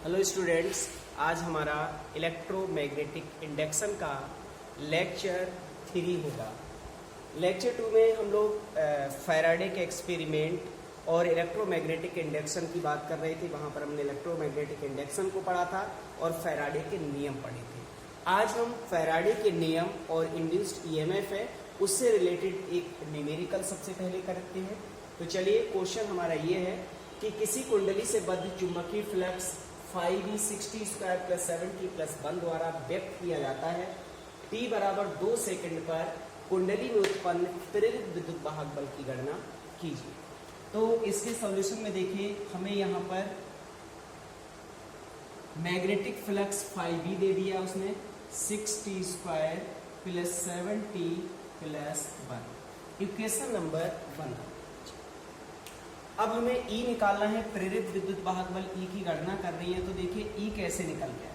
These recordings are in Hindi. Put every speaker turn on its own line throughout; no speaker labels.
हेलो स्टूडेंट्स, आज हमारा इलेक्ट्रोमैग्नेटिक इंडक्शन का लेक्चर 3 होगा। लेक्चर 2 में हम लोग फैराडे के एक्सपेरिमेंट और इलेक्ट्रोमैग्नेटिक इंडक्शन की बात कर रहे थे। वहाँ पर हमने इलेक्ट्रोमैग्नेटिक इंडक्शन को पढ़ा था और फैराडे के नियम पढ़े थे। आज हम फैराडे के नियम और इंड्यूस्ड ईएमएफ है उससे रिलेटेड एक न्यूमेरिकल सबसे पहले करते हैं। तो चलिए, क्वेश्चन हमारा ये है कि किसी कुंडली से बद्ध चुंबकीय flux 5e 60 square plus 70 plus 1 द्वारा व्यक्त किया जाता है। t बराबर 2 सेकंड पर कुंडली में उत्पन्न प्रेरित विद्युत वाहक बल की गणना कीजिए। तो इसके सॉल्यूशन में देखिए, हमें यहाँ पर मैग्नेटिक फ्लक्स 5e दे दिया उसने 60 square plus 70 plus 1, equation number 1। अब हमें E निकालना है, प्रेरित विद्युत वाहक बल E की गणना करनी है। तो देखिए E कैसे निकल गया।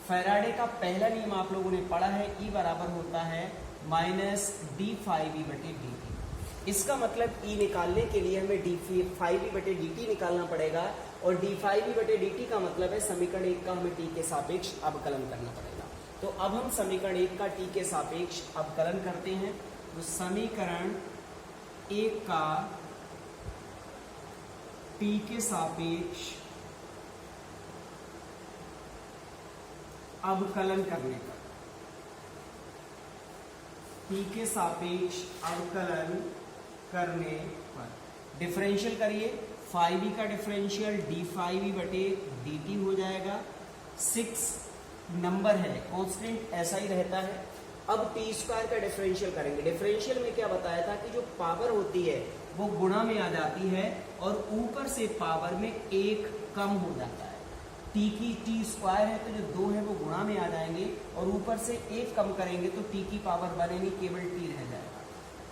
फैराडे का पहला नियम आप लोगों ने पढ़ा है, E बराबर होता है माइनस d∅v/dt। इसका मतलब E निकालने के लिए हमें d∅v/dt निकालना पड़ेगा, और d∅v/dt का मतलब है समीकरण 1 का हमें t के सापेक्ष अवकलन करना पड़ेगा। तो अब हम समीकरण 1 का t के सापेक्ष अवकलन करते हैं। तो समीकरण 1 का t के सापेक्ष अवकलन करने पर, t के सापेक्ष अवकलन करने पर डिफरेंशियल करिए। 5e का डिफरेंशियल d∅v/dt हो जाएगा। 6 नंबर है, कांस्टेंट ऐसा ही रहता है। अब t स्क्वायर का डिफरेंशियल करेंगे। डिफरेंशियल में क्या बताया था कि जो पावर होती है वो गुणा में आ जाती है और ऊपर से पावर में 1 कम हो जाता है। t स्क्वायर है तो जो 2 है वो गुणा में आ जाएंगे, और ऊपर से 1 कम करेंगे तो t की पावर बनेगी, केवल t रह जाएगा।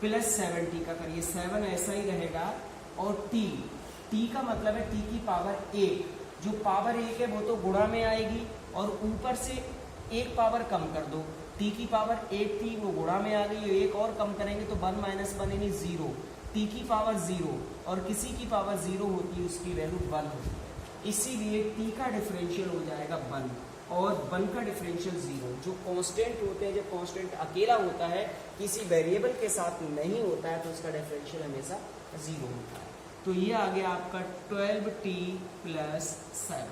प्लस 70 का करिए, 7 ऐसा ही रहेगा, और t का मतलब है t की पावर 1। जो पावर 1 है वो तो गुणा में आएगी, और ऊपर से 1 पावर कम कर दो। t की पावर 1 थी, वो गुणा में आ गई, 1 और कम करेंगे तो 1 माइनस 1 यानी 0। t की पावर 0 और किसी की पावर 0 होती है उसकी वैल्यू 1 होती है। इसीलिए t का डिफरेंशियल हो जाएगा 1 और 1 का डिफरेंशियल 0। जो कांस्टेंट होते हैं, जब कांस्टेंट अकेला होता है, किसी वेरिएबल के साथ नहीं होता है, तो उसका डिफरेंशियल हमेशा 0 होता है। तो ये आ गया आपका 12t प्लस 7,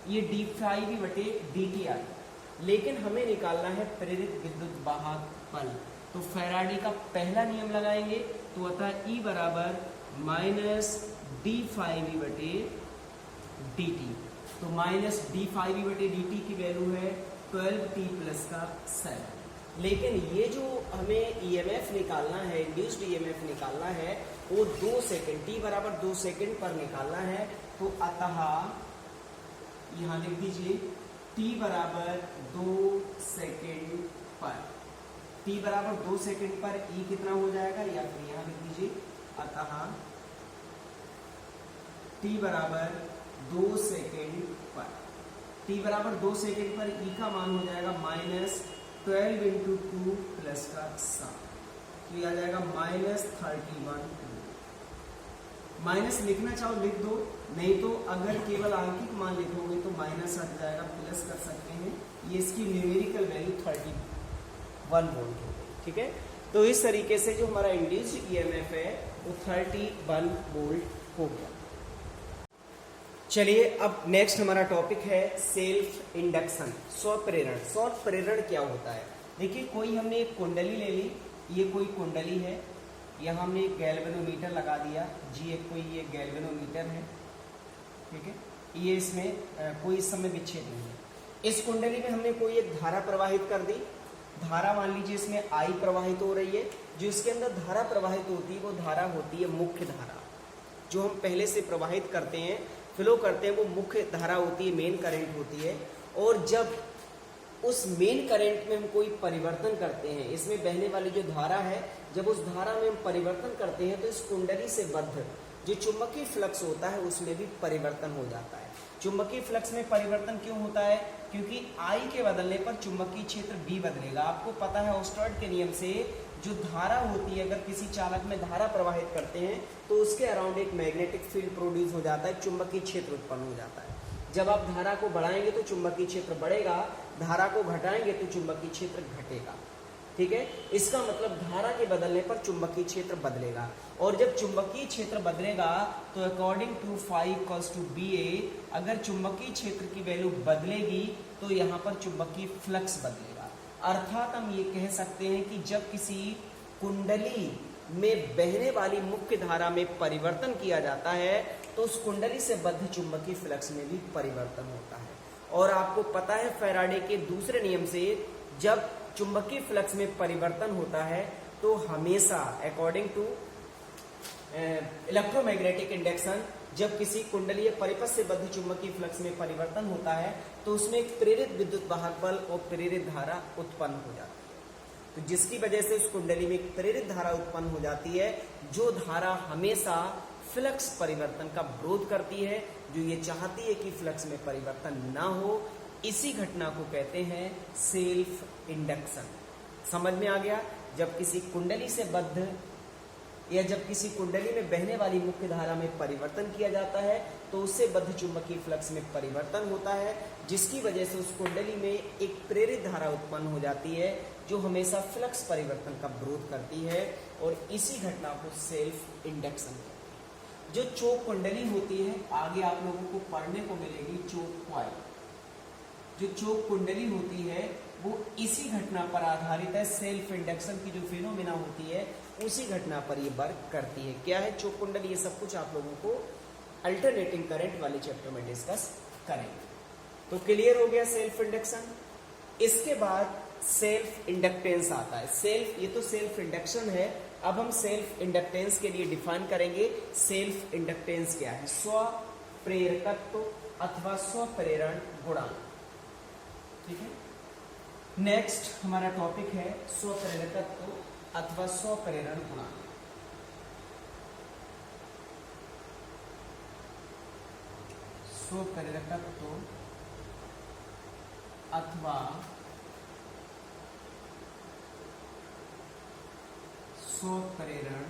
ये d∅v/dt आ गया। लेकिन हमें निकालना है प्रेरित विद्युत वाहक बल। तो फैराडे का पहला नियम लगाएंगे, तो अतः E बराबर माइनस d∅v/dt। तो माइनस d∅v/dt की वैल्यू है 12t प्लस का 7। लेकिन ये जो हमें EMF निकालना है, इंड्यूस्ड EMF निकालना है, वो 2 सेकंड, t बराबर 2 सेकंड पर निकालना है। तो अतः यहाँ लिख दीजिए t बराबर 2 सेकंड पर, t बराबर 2 सेकंड पर E कितना हो जाएगा, या फिर यहाँ लिख दीजिए अतः t बराबर 2 सेकंड पर, t बराबर 2 सेकंड पर E का मान हो जाएगा माइनस 12 × 2 प्लस का 7। तो ये आ जाएगा माइनस 31। माइनस लिखना चाहो लिख दो, नहीं तो अगर केवल आंकिक मान लिखोगे तो माइनस हट जाएगा, प्लस कर सकते हैं। ये इसकी न्यूमेरिकल वैल्यू 31 वोल्ट हो गई। ठीक है, तो इस तरीके से जो हमारा इंड्यूस्ड ईएमएफ है वो 31 वोल्ट हो गया। चलिए, अब नेक्स्ट हमारा टॉपिक है सेल्फ इंडक्शन, स्वप्रेरण। स्वप्रेरण क्या होता है? देखिए, कोई हमने एक कुंडली ले ली, ये कोई कुंडली है, यहाँ हमने एक गैल्वेनोमीटर लगा दिया जी, एक कोई ये गैल्वेनोमीटर है। ठीक है, ये इसमें कोई इस समय विच्छेद नहीं है। इस कुंडली में हमने कोई एक धारा प्रवाहित कर दी। धारा मान लीजिए इसमें I प्रवाहित हो रही है। जो इसके अंदर धारा प्रवाहित होती है वो धारा होती है मुख्य धारा। जो हम पहले से प्रवाहित करते हैं, फ्लो करते हैं, वो मुख्य धारा होती है, मेन करंट होती है। और जब उस मेन करंट में हम कोई परिवर्तन करते हैं, इसमें बहने वाली जो धारा है, जब उस धारा में हम परिवर्तन करते हैं तो इस कुंडली से बद्ध जो चुंबकीय फ्लक्स होता है उसमें भी परिवर्तन हो जाता है। चुंबकीय फ्लक्स में परिवर्तन क्यों होता है? क्योंकि I के बदलने पर चुंबकीय क्षेत्र B बदलेगा। आपको पता है ऑस्टर्ड के नियम से जो धारा होती है, अगर किसी चालक में धारा प्रवाहित करते हैं तो उसके अराउंड एक मैग्नेटिक फील्ड प्रोड्यूस हो जाता है, चुंबकीय क्षेत्र उत्पन्न हो जाता है। जब आप धारा को बढ़ाएंगे तो चुंबकीय क्षेत्र बढ़ेगा, धारा को घटाएंगे तो चुंबकीय क्षेत्र घटेगा। ठीक है, इसका मतलब धारा के बदलने पर चुंबकीय क्षेत्र बदलेगा, और जब चुंबकीय क्षेत्र बदलेगा तो according to phi equals to BA, अगर चुंबकीय क्षेत्र की वैल्यू बदलेगी तो यहाँ पर चुंबकीय फ्लक्स बदलेगा। अर्थात हम ये कह सकते हैं कि जब किसी कुंडली में बहने वाली मुख्य धारा में परिवर्तन किया जाता है तो उस कुंडली से बद्ध चुंबकीय फ्लक्स में भी परिवर्तन होता है। और आपको पता है फैराडे के दूसरे नियम से जब चुंबकीय फ्लक्स में परिवर्तन होता है तो हमेशा अकॉर्डिंग टू इलेक्ट्रोमैग्नेटिक इंडक्शन, जब किसी कुंडलीय परिपथ से बद्ध चुंबकीय फ्लक्स में परिवर्तन होता है तो उसमें एक प्रेरित विद्युत वाहक बल और प्रेरित धारा उत्पन्न हो जाती है। तो जिसकी वजह से उस कुंडली में एक प्रेरित धारा उत्पन्न हो जाती है, जो धारा हमेशा फ्लक्स परिवर्तन का विरोध करती है, जो ये चाहती है कि फ्लक्स में परिवर्तन ना हो। इसी घटना को कहते हैं सेल्फ इंडक्शन। समझ में आ गया? जब किसी कुंडली से बद्ध या जब किसी कुंडली में बहने वाली मुख्य धारा में परिवर्तन किया जाता है तो उससे बद्ध चुंबकीय फ्लक्स में परिवर्तन होता है, जिसकी वजह से उस कुंडली में एक प्रेरित धारा उत्पन्न हो जाती है जो हमेशा फ्लक्स परिवर्तन का विरोध करती है, और इसी घटना को सेल्फ इंडक्शन कहते हैं। जो चोक कुंडली होती है, आगे आप लोगों को पढ़ने को मिलेगी चोक कॉइल। जो चोक कुंडली होती है वो इसी घटना पर आधारित है, सेल्फ इंडक्शन की जो फिनोमेना होती है उसी घटना पर ये वर्क करती है। क्या है चोक कुंडली? ये सब कुछ आप लोगों को अल्टरनेटिंग करंट वाले चैप्टर में डिस्कस करेंगे। तो क्लियर हो गया सेल्फ इंडक्शन। इसके बाद सेल्फ इंडक्टेंस आता है। सेल्फ, ये तो सेल्फ इंडक्शन है, अब हम सेल्फ इंडक्टेंस के लिए डिफाइन करेंगे। सेल्फ इंडक्टेंस क्या है? स्व प्रेरकत्व अथवा स्व प्रेरण गुणांक। ठीक है, नेक्स्ट हमारा टॉपिक है स्व प्रेरकत्व अथवा स्व प्रेरण गुणांक। स्व प्रेरकत्व अथवा स्व प्रेरण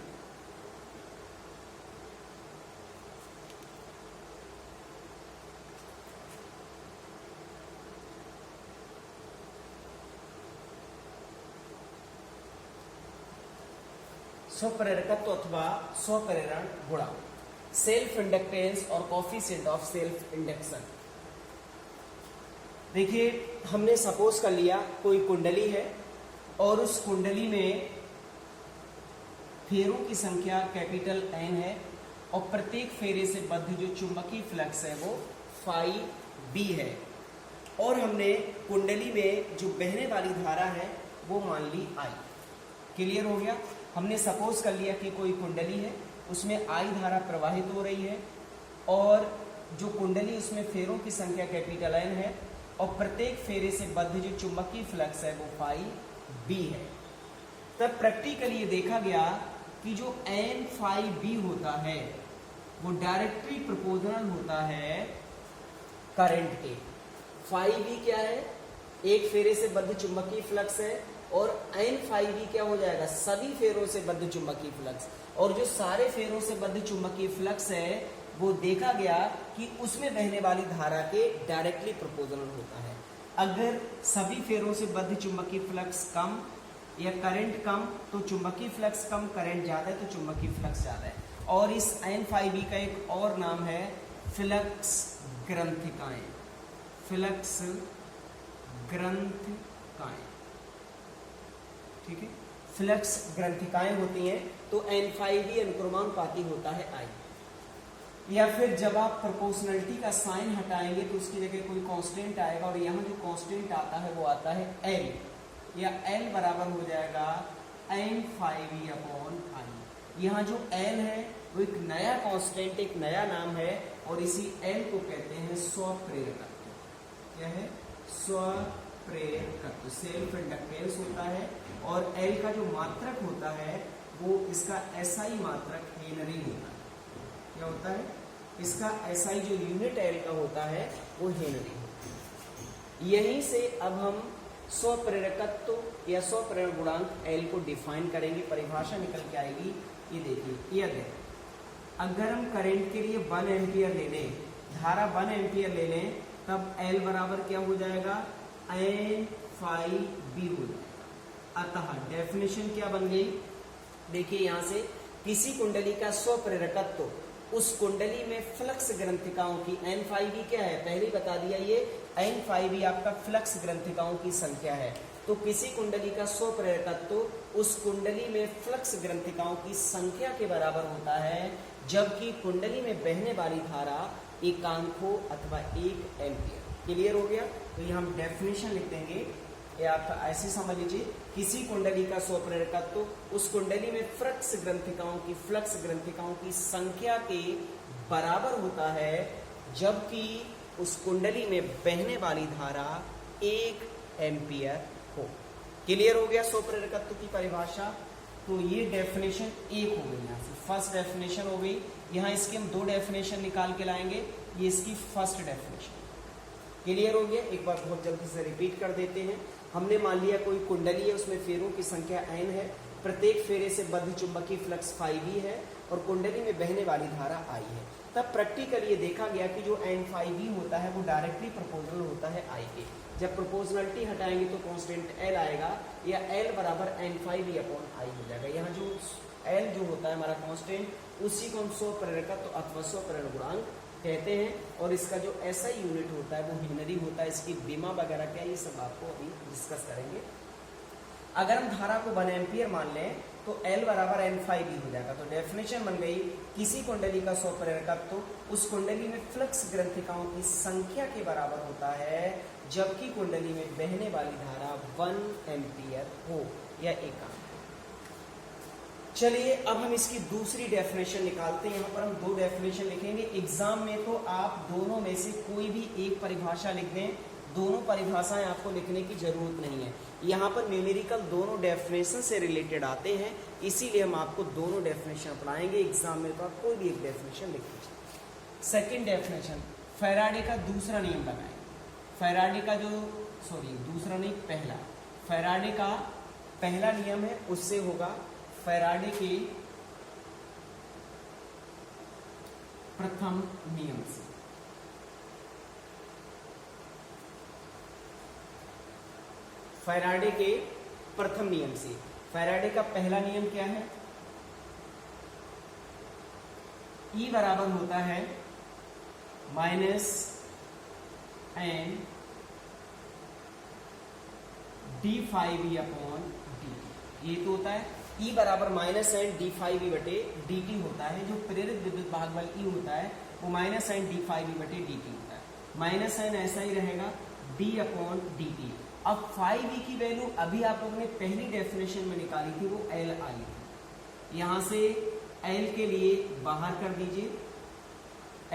स्वप्रेरकत्व अथवा स्वप्रेरण गुणांक, सेल्फ इंडक्टेंस और कोफिशिएंट ऑफ सेल्फ इंडक्शन। देखिए, हमने सपोज कर लिया कोई कुंडली है और उस कुंडली में फेरों की संख्या कैपिटल N है और प्रत्येक फेरे से बद्ध जो चुंबकीय फ्लक्स है वो फाई B है, और हमने कुंडली में जो बहने वाली धारा है वो मान ली I। क्लियर हो गया? हमने सपोज कर लिया कि कोई कुंडली है, उसमें I धारा प्रवाहित हो रही है और जो कुंडली उसमें फेरों की संख्या कैपिटल N है और प्रत्येक फेरे से बद्ध जो चुंबकीय फ्लक्स है वो फाई B है। तब प्रैक्टिकली ये देखा गया कि जो N फाई B होता है वो डायरेक्टली प्रोपोर्शनल होता है करंट के। फाई B क्या है? एक फेरे से बद्ध चुंबकीय फ्लक्स है, और N फाई B क्या हो जाएगा? सभी फेरों से बद्ध चुंबकीय फ्लक्स। और जो सारे फेरों से बद्ध चुंबकीय फ्लक्स है वो देखा गया कि उसमें बहने वाली धारा के डायरेक्टली प्रोपोर्शनल होता है। अगर सभी फेरों से बद्ध चुंबकीय फ्लक्स कम या करंट कम तो चुंबकीय फ्लक्स कम, करंट ज्यादा है तो चुंबकीय फ्लक्स ज्यादा है। और इस N फाई B का एक और नाम है फ्लक्स ग्रंथिकाएं। फ्लक्स ग्रंथिकाएं, ठीक है, फ्लक्स ग्रंथिकाएं होती हैं। तो N फाई B अनुक्रमानुपाती होता है I। या फिर जब आप प्रोपोर्शनलिटी का साइन हटाएंगे तो उसकी जगह कोई कांस्टेंट आएगा, और यहाँ जो कांस्टेंट आता है वो आता है L, या L बराबर हो जाएगा N phi B upon I। यहाँ जो L है वो एक नया कांस्टेंट, एक नया नाम है, और इसी L को कहते हैं स्वप्रेरकत्व। क्या है? स्वप्रेरकत्व। सेल्फ इंडक्टेंस होता है, और L का जो मात्रक होता है वो इसका SI मात्रक हेनरी होता है। क्या होता है? इसका SI जो यूनिट L का होता है वो हेनरी होता है। यहीं से अब हम स्वप्रेरकत्व या स्वप्रेरण गुणांक L को डिफाइन करेंगे। परिभाषा निकल के आएगी, ये देखिए। यदि अगर हम करंट के लिए 1 एम्पियर ले लें धारा 1 एम्पियर ले लें तब L बराबर क्या हो जाएगा, N∅B हो जाएगा। अतः डेफिनेशन क्या बन गई, देखिए यहां से किसी कुंडली का स्वप्रेरकत्व उस कुंडली में फ्लक्स ग्रंथिकाओं की N∅B क्या है, पहले बता दिया, ये N∅B आपका फ्लक्स ग्रंथिकाओं की संख्या है। तो किसी कुंडली का स्वप्रेरकत्व उस कुंडली में फ्लक्स ग्रंथिकाओं की संख्या के बराबर होता है, जबकि कुंडली में बहने वाली धारा एकांक हो अथवा 1 एम्पियर। क्लियर हो गया। तो ये हम डेफिनेशन लिख देंगे, ये आप ऐसे समझ लीजिए, किसी कुंडली का स्वप्रेरकत्व उस कुंडली में फ्लक्स ग्रंथिकाओं की संख्या के बराबर होता है, जबकि उस कुंडली में बहने वाली धारा 1 एम्पियर हो। क्लियर हो गया स्वप्रेरकत्व की परिभाषा। तो ये डेफिनेशन एक हो गई, यहाँ से फर्स्ट डेफिनेशन हो गई। यहाँ इसके हम 2 डेफिनेशन निकाल के लाएंगे, ये इसकी फर्स्ट डेफिनेशन। क्लियर हो गया। एक बार बहुत जल्दी से रिपीट कर देते हैं। हमने मान लिया कोई कुंडली है, उसमें फेरों की संख्या n है, प्रत्येक फेरे से बद्ध चुंबकीय फ्लक्स ∅B है और कुंडली में बहने वाली धारा I है। तब प्रैक्टिकली ये देखा गया कि जो N∅B होता है वो डायरेक्टली प्रोपोर्शनल होता है I के। जब प्रोपोर्शनलिटी हटाएंगे तो कांस्टेंट L आएगा, या L बराबर N∅B अपॉन I हो जाएगा। यहाँ जो L जो होता है हमारा कांस्टेंट, उसी को हम स्वप्रेरकत्व अथवा स्वप्रेरण गुणांक कहते हैं। और इसका जो SI यूनिट होता है वो हेनरी होता है। इसकी बीमा वगैरह क्या, ये सब आपको अभी डिस्कस करेंगे। अगर हम धारा को 1 एम्पियर मान लें तो L बराबर N∅B हो जाएगा। तो डेफिनेशन बन गई, किसी कुंडली का स्वप्रेरकत्व उस कुंडली में फ्लक्स ग्रंथिकाओं की संख्या के बराबर होता है, जबकि कुंडली में बहने वाली धारा 1 एम्पियर हो या एकांक। चलिए अब हम इसकी दूसरी डेफिनेशन निकालते हैं। यहाँ पर हम 2 डेफिनेशन लिखेंगे। एग्जाम में तो आप दोनों में से कोई भी एक परिभाषा लिख दें, दोनों परिभाषाएं आपको लिखने की जरूरत नहीं है। यहाँ पर न्यूमेरिकल दोनों डेफिनेशन से रिलेटेड आते हैं, इसीलिए हम आपको दोनों डेफिनेशन अपनाएंगे। एग्जाम में तो आप कोई भी एक डेफिनेशन लिख लीजिए। सेकेंड डेफिनेशन, फैराडे का दूसरा नियम लगाएं। फैराडे का फैराडे का पहला नियम है, उससे होगा फैराडे के प्रथम नियम से। फैराडे के प्रथम नियम से। फैराडे का पहला नियम क्या है, E बराबर होता है -n d∅B अपॉन dt। ये तो होता है E बराबर -n d∅B बटे dt होता है। जो प्रेरित विद्युत भाग बल E होता है वो -n d∅B बटे dt होता है। -n ऐसा ही रहेगा d अपॉन dt। अब ∅B की वैल्यू अभी आप लोगों ने पहली डेफिनेशन में निकाली थी, वो L आई थी। यहां से L के लिए बाहर कर दीजिए।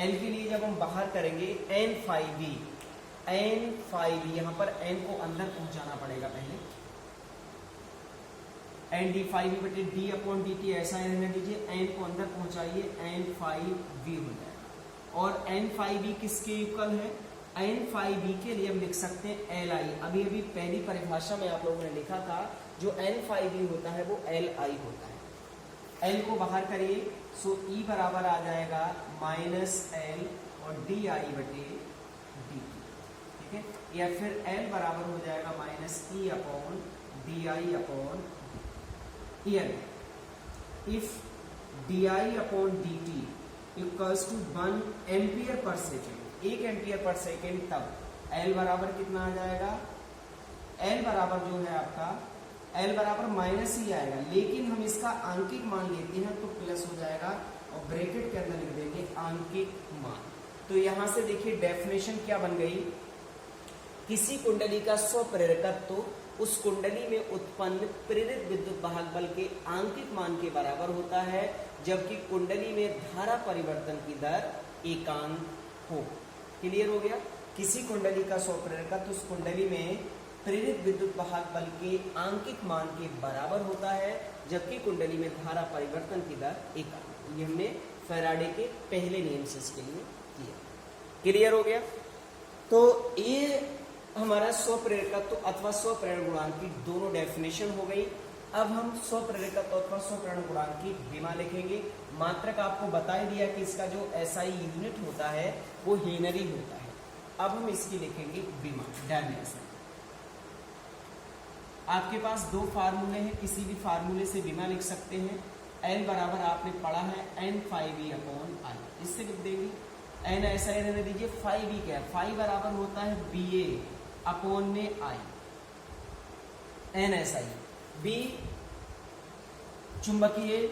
L के लिए जब हम बाहर करेंगे N∅B यहां पर n को अंदर पहुंचाना पड़ेगा पहले। n d∅B बटे d अपॉन dt ऐसा रहने दीजिए, n को अंदर पहुंचाइए, N∅B हो जाएगा। और N∅B किसके इक्वल है, N∅B के लिए हम लिख सकते हैं Li। अभी अभी पहली परिभाषा में आप लोगों ने लिखा था जो N∅B होता है वो Li होता है। L को बाहर करिए, सो E बराबर आ जाएगा -L और di बटे dt, ठीक है। या फिर L बराबर हो जाएगा -E upon di upon if di upon dt equals to 1 ampere पर सेकेंड, 1 एम्पियर पर सेकेंड, तब L बराबर कितना आ जाएगा, L बराबर जो है आपका L बराबर माइनस ही आएगा, लेकिन हम इसका आंकिक मान लेते हैं तो प्लस हो जाएगा और ब्रैकेट के अंदर लिख देंगे आंकिक मान। तो यहां से देखिए डेफिनेशन क्या बन गई, किसी कुंडली का स्वप्रेरकत्व उस कुंडली में उत्पन्न प्रेरित विद्युत वाहक बल के आंकिक मान के बराबर होता है, जबकि कुंडली में धारा परिवर्तन की दर एकांक हो। क्लियर हो गया। किसी कुंडली का स्वप्रेरकत्व उस कुंडली में प्रेरित विद्युत वाहक बल के आंकिक मान के बराबर होता है, जबकि कुंडली में धारा परिवर्तन की दर एकांक। ये हमने फैराडे के पहले नियम से इसके लिए किया। क्लियर हो गया। तो ये हमारा स्वप्रेरकत्व अथवा स्वप्रेरण गुणांक की दोनों डेफिनेशन हो गई। अब हम स्वप्रेरकत्व अथवा स्वप्रेरण गुणांक की विमा लिखेंगे। मात्रक आपको बता ही दिया कि इसका जो एसआई यूनिट होता है वो हेनरी होता है। अब हम इसकी लिखेंगे विमा, डायमेंशन। आपके पास दो फार्मूले हैं, किसी भी फार्मूले से विमा लिख सकते हैं। L बराबर आपने पढ़ा है n5e/i, इससे लिख देंगे। n ऐसा ही रहने दीजिए, 5e क्या है, 5 बराबर होता है ba/i, n ऐसा ही। b चुंबकीय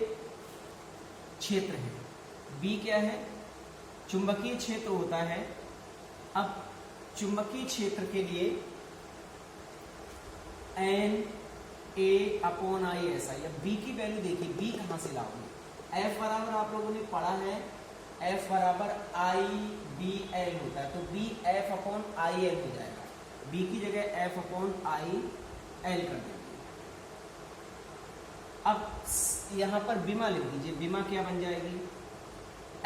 क्षेत्र है, b क्या है, चुंबकीय क्षेत्र होता है। अब चुंबकीय क्षेत्र के लिए NA/I ऐसा, या B की वैल्यू देखिए, B कहां से लाओगे, F बराबर आप लोगों ने पढ़ा है, F बराबर IBL होता है, तो B F/IL हो जाएगा। B की जगह F/IL कर देंगे। अब यहां पर विमा लिख दीजिए, विमा क्या बन जाएगी,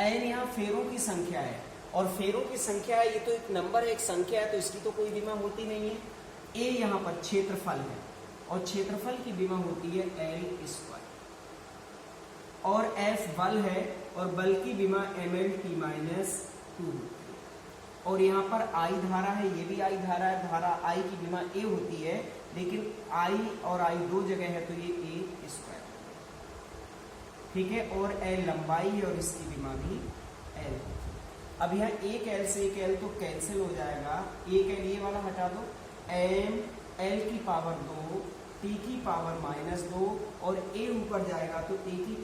n यहाँ फेरों की संख्या है, और फेरों की संख्या है, ये तो एक नंबर है, एक संख्या है, तो इसकी तो कोई विमा होती नहीं है। a यहाँ पर क्षेत्रफल है, और क्षेत्रफल की विमा होती है L², और F बल है, और बल की विमा mL/t-2 होती है। और यहाँ पर I धारा है, ये भी I धारा है, धारा I की विमा A होती है, लेकिन I और I दो जगह है, तो ये A², ठीक है। और L लंबाई है, और इसकी विमा भी L। अब यहाँ एक L से एक L तो कैंसिल हो जाएगा, एक L ये वाला हटा दो, m L/2 T⁻², और a ऊपर जाएगा तो a⁻²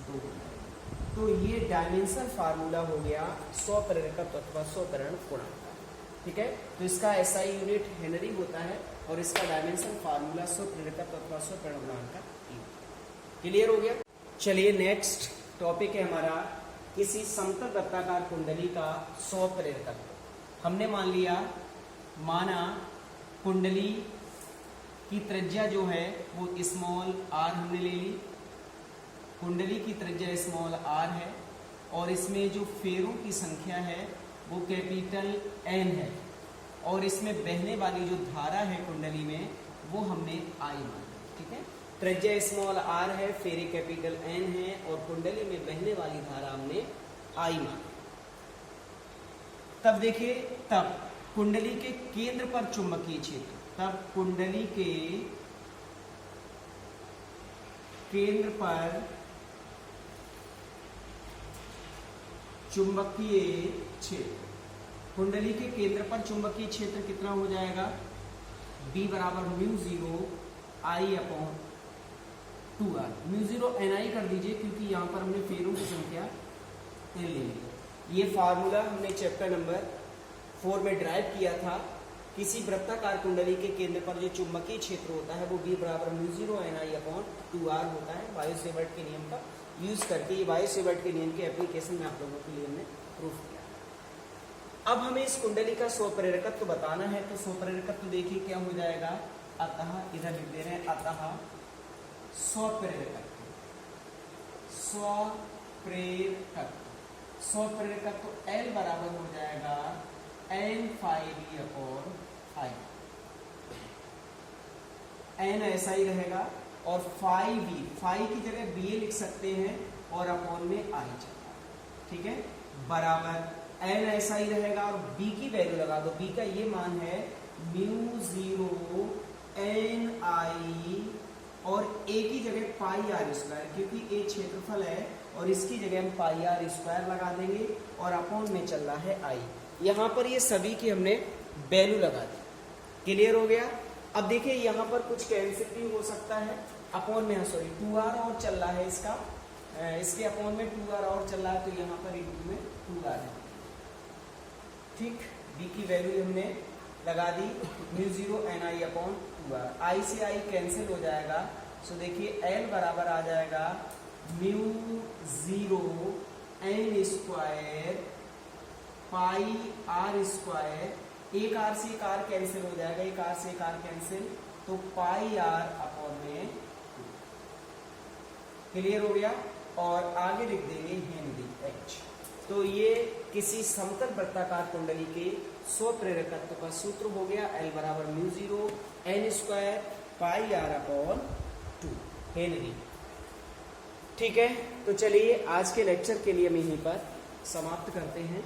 हो जाएगा। तो ये डायमेंशन फार्मूला हो गया स्वप्रेरकत्व अथवा स्वप्रेरण गुणांक का, ठीक है। तो इसका एसआई यूनिट हेनरी होता है, और इसका डायमेंशन फार्मूला स्वप्रेरकत्व अथवा स्वप्रेरण गुणांक का। क्लियर हो गया। चलिए नेक्स्ट टॉपिक है हमारा, किसी समतल वृत्ताकार कुंडली का स्वप्रेरकत्व। हमने मान लिया, माना कुंडली की त्रिज्या जो है वो स्मॉल r हमने ले ली, कुंडली की त्रिज्या स्मॉल r है, और इसमें जो फेरों की संख्या है वो कैपिटल N है, और इसमें बहने वाली जो धारा है कुंडली में वो हमने I मानी, ठीक है। त्रिज्या स्मॉल r है, फेरे कैपिटल N है, और कुंडली में बहने वाली धारा हमने I मानी। तब देखिए, तब कुंडली के केंद्र पर चुंबकीय क्षेत्र, तब कुंडली के केंद्र पर चुंबकीय क्षेत्र, कुंडली के केंद्र पर चुंबकीय क्षेत्र कितना हो जाएगा, B बराबर μ0I/2r, μ0 NI कर दीजिए, क्योंकि यहाँ पर हमने फेरों की संख्या n ले ली। ये फार्मूला हमने चैप्टर नंबर 4 में ड्राइव किया था। किसी वृत्ताकार कुंडली के केंद्र पर जो चुंबकीय क्षेत्र होता है वो B बराबर μ0 NI/2r होता है, बायो-सेवर्ट के नियम का यूज करके। ये बायो-सेवर्ट के नियम के एप्लीकेशन में आप लोगों के लिए हमने प्रूफ किया। अब हमें इस कुंडली का स्वप्रेरकत्व बताना है, तो स्वप्रेरकत्व देखिए क्या हो जाएगा, अतः इधर लिख दे रहे हैं, अतः स्वप्रेरकत्व, स्वप्रेरकत्व L बराबर हो जाएगा n5e/i, n ऐसा ही रहेगा, और 5e, 5 की जगह ba लिख सकते हैं, और अपॉन में I चलता, ठीक है, बराबर n ऐसा ही रहेगा, और b की वैल्यू लगा दो। b का ये मान है μ0 ni, और a की जगह πr², क्योंकि a क्षेत्रफल है, और इसकी जगह हम πr² लगा देंगे, और अपॉन में चल रहा है I। यहाँ पर ये सभी की हमने वैल्यू लगा दी। क्लियर हो गया। अब देखिए यहाँ पर कुछ कैंसिल भी हो सकता है, अपॉन में, सॉरी 2r और चल रहा है, इसका इसके अपॉन में 2r और चल रहा है, तो यहाँ पर इंटू में 2r है, ठीक। b की वैल्यू हमने लगा दी μ0 ni/2r, I से I कैंसिल हो जाएगा, सो देखिए L बराबर आ जाएगा μ0 n² πr², एक r से एक r कैंसिल हो जाएगा, एक r से एक r कैंसिल, तो πr/2। क्लियर हो गया। और आगे लिख देंगे हेनरी H। तो ये किसी समतल वृत्ताकार कुंडली के स्वप्रेरकत्व का सूत्र हो गया, L बराबर μ0 n² πr/2। हेनरी। ठीक है, तो चलिए आज के लेक्चर के लिए हम यहीं पर समाप्त करते हैं।